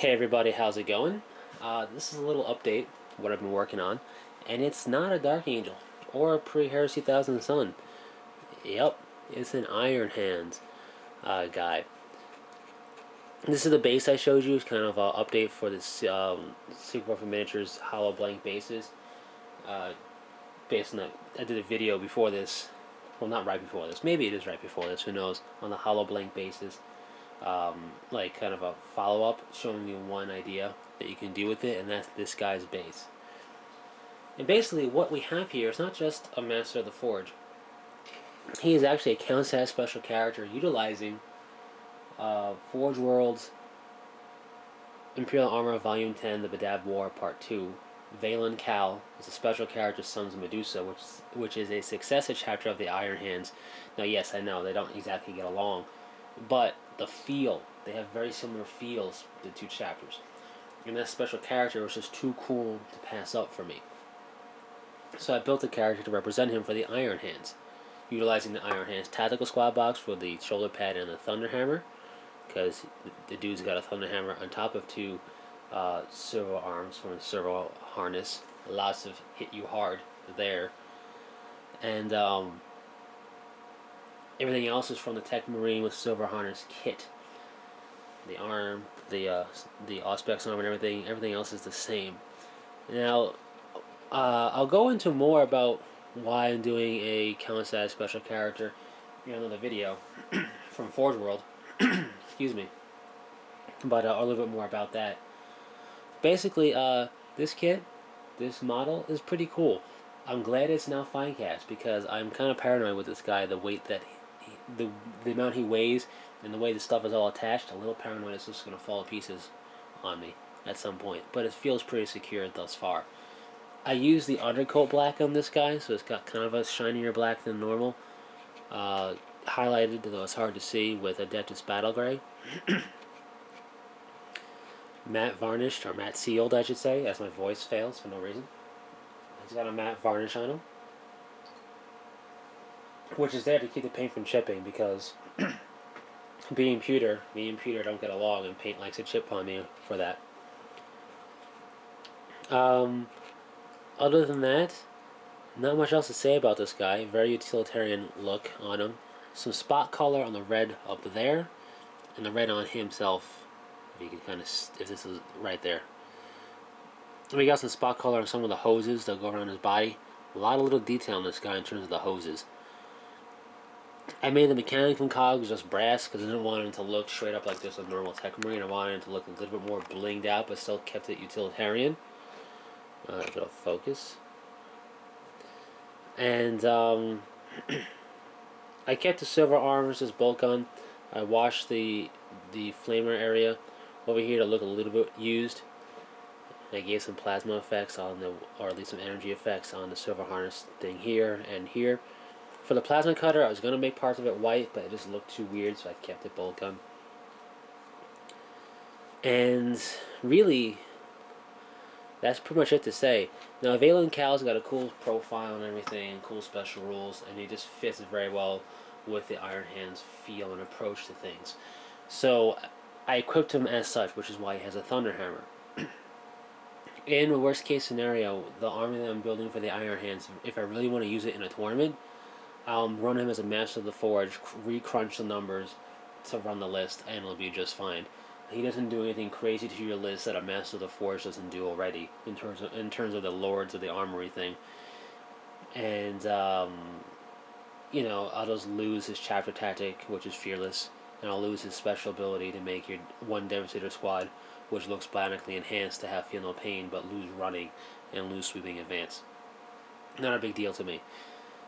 Hey everybody, how's it going? This is a little update, what I've been working on, and it's not a Dark Angel or a pre-Heresy Thousand Sun. Yep, it's an Iron Hands guy. This is the base I showed you. It's kind of an update for this Super for Miniatures hollow blank bases. Uh, Based on that, I did a video before this. Well, not right before this. Maybe it is right before this. Who knows? On the hollow blank bases. Like kind of a follow-up showing you one idea that you can do with it, and that's this guy's base. And basically what we have here is not just a Master of the Forge. He is actually a count-as special character utilizing Forge World's Imperial Armor Volume 10, The Badab War Part 2. Valen Cal is a special character, Sons of Medusa, which is a successive chapter of the Iron Hands. Now, yes, I know they don't exactly get along, but the feel, they have very similar feels, the two chapters. And that special character was just too cool to pass up for me. So I built a character to represent him for the Iron Hands, utilizing the Iron Hands tactical squad box for the shoulder pad and the thunder hammer, because the dude's got a thunder hammer on top of two servo arms from the servo harness. Lots of hit you hard there. And everything else is from the Tech Marine with silver harness kit. The arm, the Auspex arm, and everything else is the same. Now, I'll go into more about why I'm doing a count-as special character in another video from Forge World. Excuse me. But a little bit more about that. Basically, this kit, this model, is pretty cool. I'm glad it's now fine cast because I'm kind of paranoid with this guy. The weight that the amount he weighs and the way the stuff is all attached, a little paranoid it's just going to fall to pieces on me at some point. But it feels pretty secure thus far. I used the undercoat black on this guy, so it's got kind of a shinier black than normal. Highlighted, though it's hard to see, with Adeptus Battle Gray. Matte varnished, or matte sealed I should say, as my voice fails for no reason. He's got a matte varnish on him, which is there to keep the paint from chipping, because me and pewter don't get along, and paint likes to chip on me for that. Other than that, not much else to say about this guy. Very utilitarian look on him. Some spot color on the red up there, and the red on himself. If you can kind of, if this is right there. And we got some spot color on some of the hoses that go around his body. A lot of little detail on this guy in terms of the hoses. I made the mechanical cogs just brass because I didn't want him to look straight up like this a normal Tech Marine. I wanted him to look a little bit more blinged out, but still kept it utilitarian. If it'll focus. And I kept the silver arms as bolt gun. I washed the flamer area over here to look a little bit used. I gave some plasma effects on the, or at least some energy effects on the silver harness thing here and here. For the plasma cutter, I was going to make parts of it white, but it just looked too weird, so I kept it bolt gun. And really, that's pretty much it to say. Now, Valen Cal's got a cool profile and everything, cool special rules, and he just fits very well with the Iron Hands feel and approach to things. So, I equipped him as such, which is why he has a thunder hammer. In the worst case scenario, the army that I'm building for the Iron Hands, if I really want to use it in a tournament, I'll run him as a Master of the Forge, re-crunch the numbers to run the list, and it'll be just fine. He doesn't do anything crazy to your list that a Master of the Forge doesn't do already, in terms of the Lords of the Armory thing. And you know, I'll just lose his chapter tactic, which is Fearless, and I'll lose his special ability to make your one Devastator squad, which looks bionically enhanced, to have Feel No Pain, but lose running and lose sweeping advance. Not a big deal to me.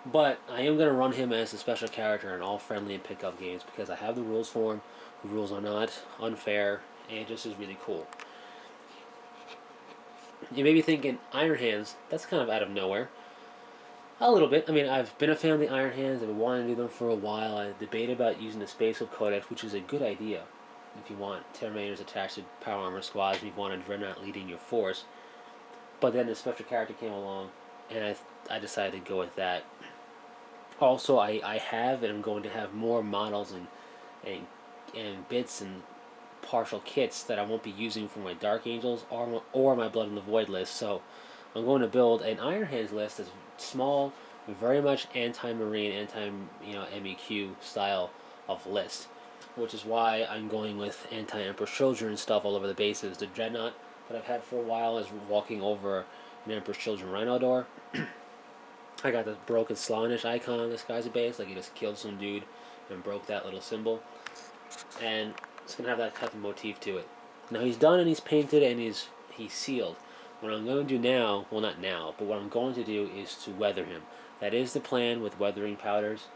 But I am going to run him as a special character in all friendly and pickup games because I have the rules for him. The rules are not unfair, and it just is really cool. You may be thinking, Iron Hands, that's kind of out of nowhere. A little bit. I mean, I've been a fan of the Iron Hands. I've been wanting to do them for a while. I debated about using the Space Wolf Codex, which is a good idea if you want Terminators attached to Power Armor squads and you want a Dreadnought leading your force. But then the special character came along, and I decided to go with that. Also, I have and I'm going to have more models and bits and partial kits that I won't be using for my Dark Angels or my Blood in the Void list. So I'm going to build an Iron Hands list that's small, very much anti-marine, MEQ style of list, which is why I'm going with anti-Emperor's Children stuff all over the bases. The Dreadnought that I've had for a while is walking over an Emperor's Children Rhino door. I got the broken Slaanesh icon on this guy's base, like he just killed some dude and broke that little symbol. And it's going to have that type of motif to it. Now he's done and he's painted and he's sealed. What I'm going to do now, well not now, but what I'm going to do is to weather him. That is the plan with weathering powders.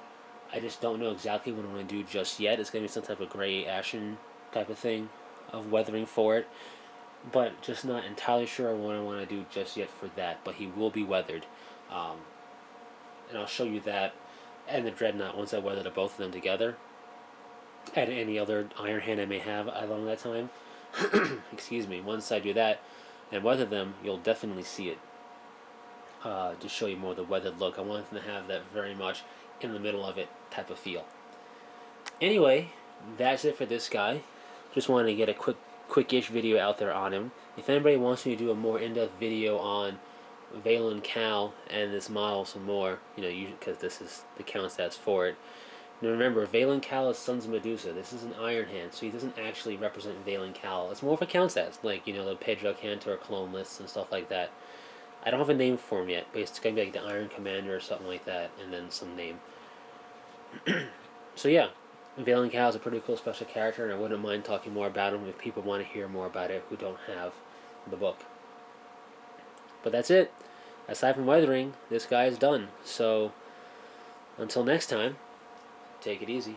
I just don't know exactly what I'm going to do just yet. It's going to be some type of gray ashen type of thing of weathering for it. But just not entirely sure what I want to do just yet for that. But he will be weathered. And I'll show you that and the Dreadnought once I weather both of them together. And any other Iron Hand I may have along that time. Excuse me. Once I do that and weather them, you'll definitely see it. To show you more of the weathered look. I want them to have that very much in the middle of it type of feel. Anyway, that's it for this guy. Just wanted to get a quick-ish video out there on him. If anybody wants me to do a more in-depth video on Valen Cal and this model some more, because this is the count stats for it. Now remember, Valen Cal is Sons of Medusa. This is an Iron Hand, so he doesn't actually represent Valen Cal. It's more of a count stats, like, the Pedro Cantor clone lists and stuff like that. I don't have a name for him yet, but it's going to be like the Iron Commander or something like that, and then some name. So yeah, Valen Cal is a pretty cool special character, and I wouldn't mind talking more about him if people want to hear more about it who don't have the book. But that's it. Aside from weathering, this guy is done. So, until next time, take it easy.